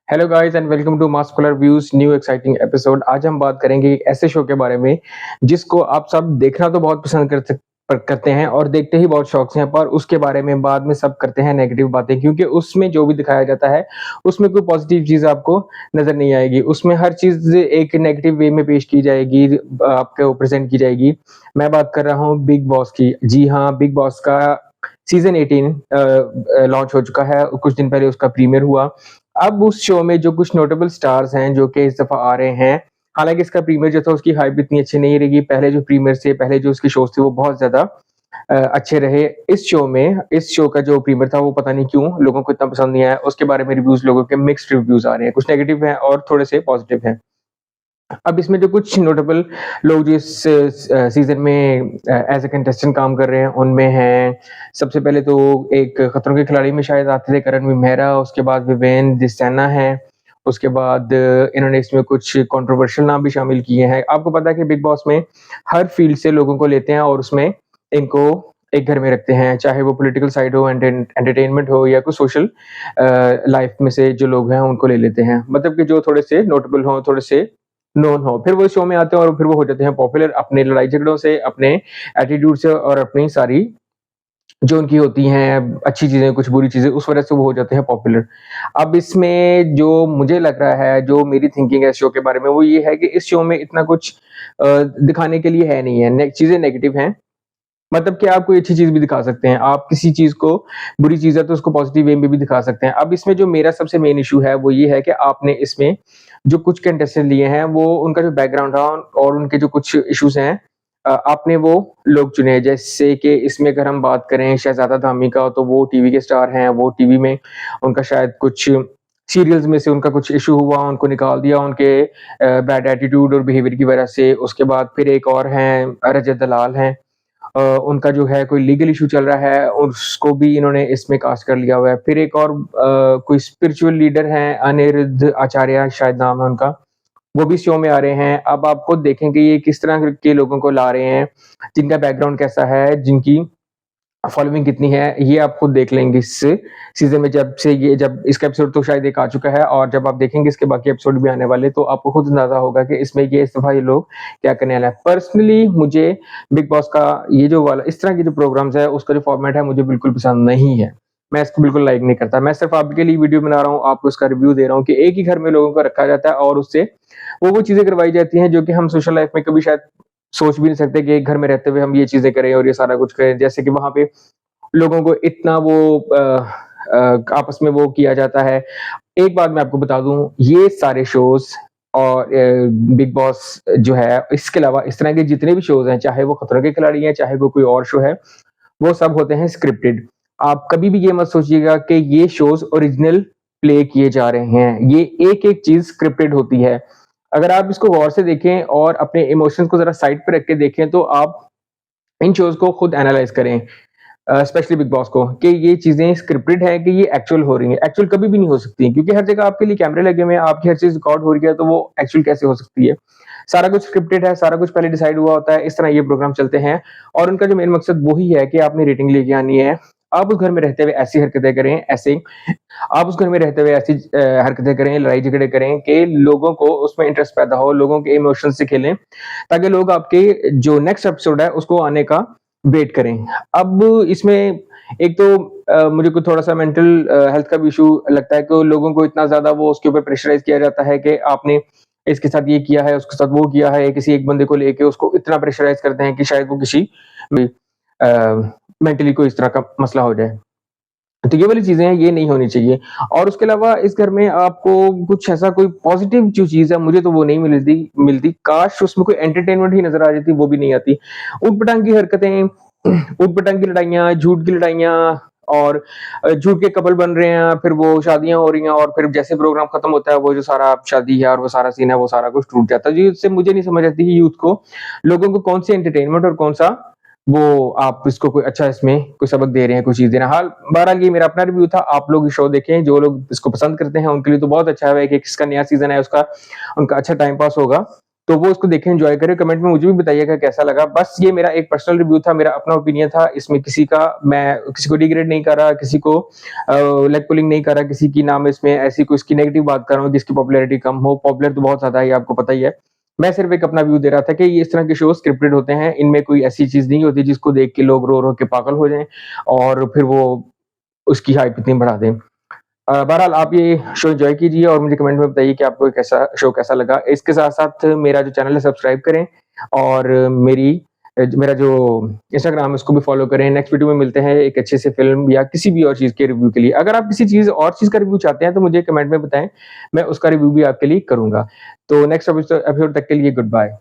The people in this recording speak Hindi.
Hello guys and welcome to muscular views new exciting episode. आज हम बात करेंगे एक ऐसे शो के बारे में जिसको आप सब देखना तो बहुत पसंद करते हैं और देखते ही बहुत शौक से हैं, पर उसके बारे में बाद में सब करते हैं नेगेटिव बातें, क्योंकि उसमें जो भी दिखाया जाता है उसमें कोई पॉजिटिव चीज आपको नजर नहीं आएगी। उसमें हर चीज एक नेगेटिव वे में पेश की जाएगी, आपको प्रेजेंट की जाएगी। मैं बात कर रहा हूँ बिग बॉस की। जी हाँ, बिग बॉस का सीजन 18 लॉन्च हो चुका है। कुछ दिन पहले उसका प्रीमियर हुआ। अब उस शो में जो कुछ नोटेबल स्टार्स हैं जो कि इस दफा आ रहे हैं, हालांकि इसका प्रीमियर जो था उसकी हाइप इतनी अच्छी नहीं रहेगी। पहले जो प्रीमियर से पहले जो उसके शोज थे वो बहुत ज्यादा अच्छे रहे। इस शो का जो प्रीमियर था वो पता नहीं क्यों लोगों को इतना पसंद नहीं आया। उसके बारे में रिव्यूज लोगों के मिक्स्ड रिव्यूज आ रहे हैं, कुछ नेगेटिव हैं और थोड़े से पॉजिटिव हैं। अब इसमें जो कुछ नोटेबल लोग जो इस सीजन में एज ए कंटेस्टेंट काम कर रहे हैं उनमें हैं, सबसे पहले तो एक खतरों के खिलाड़ी में शायद आते थे करण मेहरा, उसके बाद विवेन दिसैना है, उसके बाद इन्होंने इसमें कुछ कंट्रोवर्शियल नाम भी शामिल किए हैं। आपको पता है कि बिग बॉस में हर फील्ड से लोगों को लेते हैं और उसमें इनको एक घर में रखते हैं, चाहे वो पॉलिटिकल साइड हो, एंटरटेनमेंट हो या कुछ सोशल लाइफ में से जो लोग हैं उनको ले लेते हैं, मतलब कि जो थोड़े से नोटेबल हो, थोड़े से नोन हो, फिर वो शो में आते हैं और फिर वो हो जाते हैं पॉपुलर अपने लड़ाई झगड़ों से, अपने एटीट्यूड से और अपनी सारी जो उनकी होती हैं अच्छी चीजें, कुछ बुरी चीजें, उस वजह से वो हो जाते हैं पॉपुलर। अब इसमें जो मुझे लग रहा है, जो मेरी थिंकिंग है इस शो के बारे में, वो ये है कि इस शो में इतना कुछ दिखाने के लिए है नहीं है। चीजें नेगेटिव हैं, मतलब कि आप कोई अच्छी चीज भी दिखा सकते हैं, आप किसी चीज को, बुरी चीज है तो उसको पॉजिटिव वे में भी दिखा सकते हैं। अब इसमें जो मेरा सबसे मेन इशू है वो ये है कि आपने इसमें जो कुछ कंटेस्टेंट लिए हैं वो उनका जो बैकग्राउंड रहा और उनके जो कुछ इश्यूज हैं, आपने वो लोग चुने हैं। जैसे कि इसमें अगर हम बात करें शहजादा धामी का, तो वो टीवी के स्टार हैं, वो टीवी में उनका शायद कुछ सीरियल्स में से उनका कुछ इशू हुआ, उनको निकाल दिया उनके बैड एटीट्यूड और बिहेवियर की वजह से। उसके बाद फिर एक और हैं रजत दलाल हैं, उनका जो है कोई लीगल इशू चल रहा है, उसको भी इन्होंने इसमें कास्ट कर लिया हुआ है। फिर एक और कोई स्पिरिचुअल लीडर हैं, अनिरुद्ध आचार्य शायद नाम है उनका, वो भी शो में आ रहे हैं। अब आपको देखेंगे ये किस तरह के लोगों को ला रहे हैं, जिनका बैकग्राउंड कैसा है, जिनकी फॉलोइंग कितनी है, ये आप खुद देख लेंगे इस सीजन में। जब इसका एपिसोड तो शायद एक आ चुका है, और जब आप देखेंगे इसके बाकी एपिसोड भी आने वाले, तो आपको खुद अंदाजा होगा कि इसमें ये इस दफा ये लोग क्या करने वाले हैं। पर्सनली मुझे बिग बॉस का ये जो वाला इस तरह के जो प्रोग्राम्स है उसका जो फॉर्मेट है मुझे बिल्कुल पसंद नहीं है। मैं इसको बिल्कुल लाइक नहीं करता। मैं सिर्फ आपके लिए वीडियो बना रहा हूँ, आपको इसका रिव्यू दे रहा हूँ कि एक ही घर में लोगों को रखा जाता है और उससे वो चीजें करवाई जाती हैं जो कि हम सोशल लाइफ में कभी शायद सोच भी नहीं सकते कि एक घर में रहते हुए हम ये चीजें करें और ये सारा कुछ करें। जैसे कि वहां पे लोगों को इतना आपस में वो किया जाता है। एक बात मैं आपको बता दूं, ये सारे शोज और बिग बॉस जो है, इसके अलावा इस तरह के जितने भी शोज हैं, चाहे वो खतरों के खिलाड़ी हैं, चाहे वो कोई और शो है, वो सब होते हैं स्क्रिप्टेड। आप कभी भी ये मत सोचिएगा कि ये शोज ओरिजिनल प्ले किए जा रहे हैं, ये एक एक चीज स्क्रिप्टेड होती है। अगर आप इसको गौर से देखें और अपने इमोशंस को जरा साइड पर रख के देखें, तो आप इन शोज को खुद एनालाइज करें, स्पेशली बिग बॉस को, कि ये चीजें स्क्रिप्टेड है कि ये एक्चुअल हो रही है। एक्चुअल कभी भी नहीं हो सकती, क्योंकि हर जगह आपके लिए कैमरे लगे हुए हैं, आपकी हर चीज रिकॉर्ड हो रही है, तो वो एक्चुअल कैसे हो सकती है। सारा कुछ स्क्रिप्टेड है, सारा कुछ पहले डिसाइड हुआ होता है। इस तरह ये प्रोग्राम चलते हैं और उनका जो मेन मकसद वही है कि आपने रेटिंग लेके आनी है। आप उस घर में रहते हुए ऐसी हरकतें करें, ऐसे आप उस घर में रहते हुए ऐसी हरकतें करें, लड़ाई झगड़े करें कि लोगों को उसमें इंटरेस्ट पैदा हो, लोगों के इमोशन से खेलें, ताकि लोग आपके जो नेक्स्ट एपिसोड है उसको आने का वेट करें। अब इसमें एक तो मुझे को थोड़ा-सा मेंटल हेल्थ का भी इश्यू लगता है कि लोगों को इतना ज़्यादा वो उसके ऊपर प्रेशराइज़ किया जाता है कि आपने इसके साथ ये किया है, उसके साथ वो किया है, किसी एक बंदे को लेके उसको इतना प्रेशराइज़ करते हैं कि शायद वो किसी भी मेंटली कोई इस तरह का मसला हो जाए। तो ये वाली चीज़ें हैं, ये नहीं होनी चाहिए। और उसके अलावा इस घर में आपको कुछ ऐसा कोई पॉज़िटिव जो चीज़ है, मुझे तो वो नहीं मिलती। काश उसमें कोई एंटरटेनमेंट ही नज़र आ जाती, वो भी नहीं आती। ऊट-पटांग की हरकतें, ऊट-पटांग की लड़ाइयाँ, झूठ की लड़ाइयाँ, और झूठ के कपल बन रहे हैं, फिर वो शादियाँ हो रही हैं, और फिर जैसे प्रोग्राम खत्म होता है, वो जो सारा शादी है और वो सारा सीन है, वो सारा कुछ टूट जाता है। जी, इससे मुझे नहीं समझ आती कि यूथ को, लोगों को कौन-सी एंटरटेनमेंट और कौन-सा वो आप इसको कोई अच्छा इसमें कोई सबक दे रहे हैं, कोई चीज़ दे रहे हैं। हाल बहरहाल ये मेरा अपना रिव्यू था, आप लोग ये शो देखें, जो लोग इसको पसंद करते हैं उनके लिए तो बहुत अच्छा है कि इसका नया सीज़न है, उसका उनका अच्छा टाइम पास होगा। तो वो उसको देखें, एन्जॉय करें। कमेंट में मुझे भी बताइएगा कैसा लगा। बस ये मेरा एक पर्सनल रिव्यू था, मेरा अपना ओपिनियन था। इसमें मैं किसी को डिग्रेड नहीं कर रहा, किसी को लेग पुलिंग नहीं कर रहा, किसी की ना मैं इसमें ऐसी कोई इसकी नेगेटिव बात कर रहा हूँ जिसकी पॉपुलैरिटी कम हो। पॉपुलर तो बहुत ज़्यादा है, ये आपको पता ही है। मैं सिर्फ़ एक अपना व्यू दे रहा था कि ये इस तरह के शो स्क्रिप्टेड होते हैं, इनमें कोई ऐसी चीज़ नहीं होती जिसको देख के लोग रो-रो के पागल हो जाएँ और फिर वो उसकी हाइप इतनी बढ़ा दें। बहरहाल आप ये शो एन्जॉय कीजिए और मुझे कमेंट में बताइए कि आपको कैसा शो कैसा लगा। इसके साथ-साथ मेरा जो चैनल है सब्सक्राइब करें और मेरा जो इंस्टाग्राम है उसको भी फ़ॉलो करें। नेक्स्ट वीडियो में मिलते हैं एक अच्छे से फ़िल्म या किसी भी और चीज़ के रिव्यू के लिए। अगर आप किसी चीज़ और चीज़ का रिव्यू चाहते हैं तो मुझे कमेंट में बताएँ, मैं उसका रिव्यू भी आपके लिए करूँगा। तो नेक्स्ट एपिसोड तक के लिए गुड बाय।